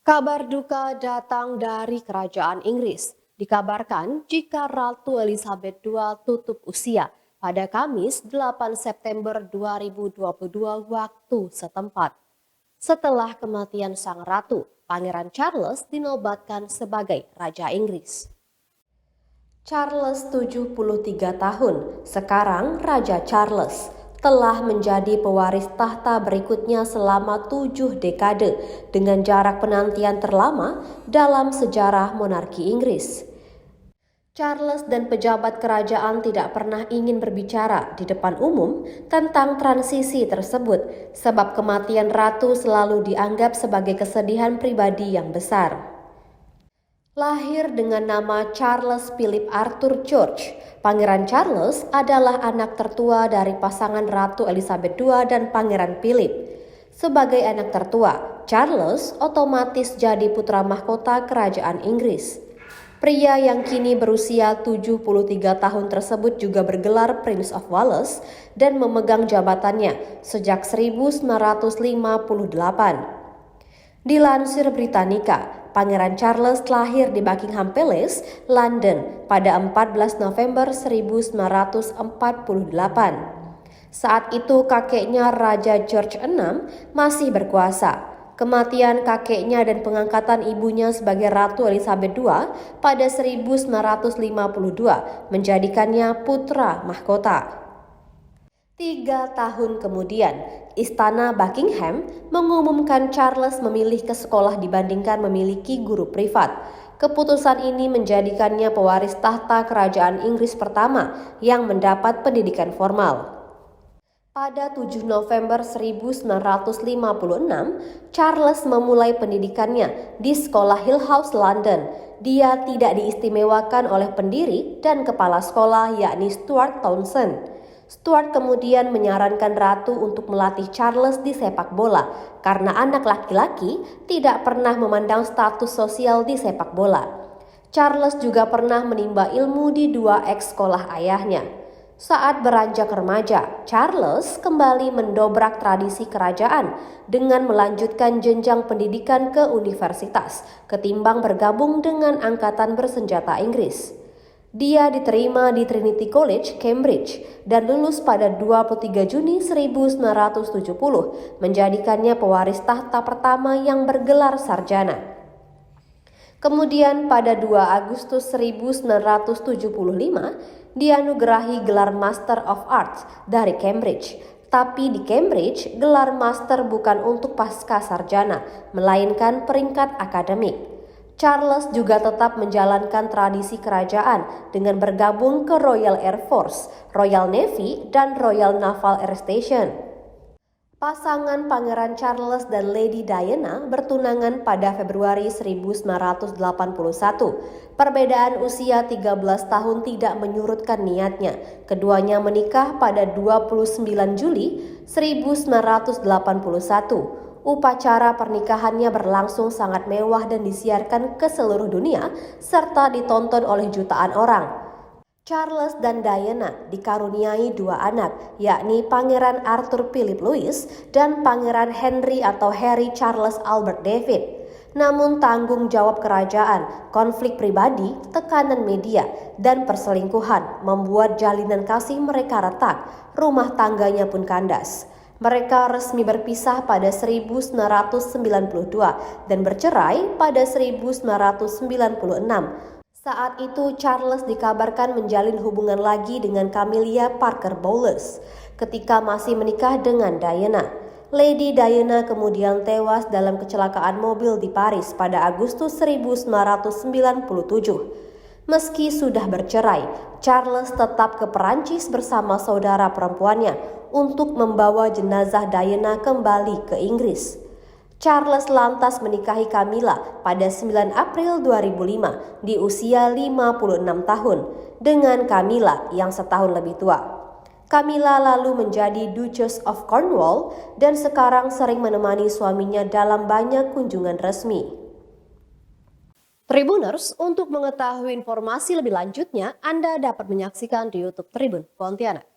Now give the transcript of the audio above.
Kabar duka datang dari kerajaan Inggris. Dikabarkan jika Ratu Elizabeth II tutup usia pada Kamis 8 September 2022 waktu setempat. Setelah kematian sang ratu, Pangeran Charles dinobatkan sebagai Raja Inggris. Charles 73 tahun, sekarang Raja Charles, telah menjadi pewaris tahta berikutnya selama 7 dekade dengan jarak penantian terlama dalam sejarah monarki Inggris. Charles dan pejabat kerajaan tidak pernah ingin berbicara di depan umum tentang transisi tersebut sebab kematian ratu selalu dianggap sebagai kesedihan pribadi yang besar. Lahir dengan nama Charles Philip Arthur George, Pangeran Charles adalah anak tertua dari pasangan Ratu Elizabeth II dan Pangeran Philip. Sebagai anak tertua, Charles otomatis jadi putra mahkota kerajaan Inggris. Pria yang kini berusia 73 tahun tersebut juga bergelar Prince of Wales dan memegang jabatannya sejak 1958. Dilansir Britannica, Pangeran Charles lahir di Buckingham Palace, London pada 14 November 1948. Saat itu kakeknya Raja George VI masih berkuasa. Kematian kakeknya dan pengangkatan ibunya sebagai Ratu Elizabeth II pada 1952 menjadikannya putra mahkota. 3 tahun kemudian, Istana Buckingham mengumumkan Charles memilih ke sekolah dibandingkan memiliki guru privat. Keputusan ini menjadikannya pewaris tahta kerajaan Inggris pertama yang mendapat pendidikan formal. Pada 7 November 1956, Charles memulai pendidikannya di Sekolah Hill House, London. Dia tidak diistimewakan oleh pendiri dan kepala sekolah yakni Stuart Townsend. Stuart kemudian menyarankan Ratu untuk melatih Charles di sepak bola karena anak laki-laki tidak pernah memandang status sosial di sepak bola. Charles juga pernah menimba ilmu di 2 sekolah ayahnya. Saat beranjak remaja, Charles kembali mendobrak tradisi kerajaan dengan melanjutkan jenjang pendidikan ke universitas ketimbang bergabung dengan angkatan bersenjata Inggris. Dia diterima di Trinity College, Cambridge, dan lulus pada 23 Juni 1970, menjadikannya pewaris tahta pertama yang bergelar sarjana. Kemudian pada 2 Agustus 1975, dianugerahi gelar Master of Arts dari Cambridge. Tapi di Cambridge, gelar master bukan untuk pasca sarjana, melainkan peringkat akademik. Charles juga tetap menjalankan tradisi kerajaan dengan bergabung ke Royal Air Force, Royal Navy, dan Royal Naval Air Station. Pasangan Pangeran Charles dan Lady Diana bertunangan pada Februari 1981. Perbedaan usia 13 tahun tidak menyurutkan niatnya. Keduanya menikah pada 29 Juli 1981. Upacara pernikahannya berlangsung sangat mewah dan disiarkan ke seluruh dunia serta ditonton oleh jutaan orang. Charles dan Diana dikaruniai 2 anak, yakni Pangeran Arthur Philip Louis dan Pangeran Henry atau Harry Charles Albert David. Namun tanggung jawab kerajaan, konflik pribadi, tekanan media, dan perselingkuhan membuat jalinan kasih mereka retak, rumah tangganya pun kandas. Mereka resmi berpisah pada 1992 dan bercerai pada 1996. Saat itu Charles dikabarkan menjalin hubungan lagi dengan Camilla Parker Bowles ketika masih menikah dengan Diana. Lady Diana kemudian tewas dalam kecelakaan mobil di Paris pada Agustus 1997. Meski sudah bercerai, Charles tetap ke Perancis bersama saudara perempuannya untuk membawa jenazah Diana kembali ke Inggris. Charles lantas menikahi Camilla pada 9 April 2005 di usia 56 tahun dengan Camilla yang setahun lebih tua. Camilla lalu menjadi Duchess of Cornwall dan sekarang sering menemani suaminya dalam banyak kunjungan resmi. Tribuners, untuk mengetahui informasi lebih lanjutnya, Anda dapat menyaksikan di YouTube Tribun Pontianak.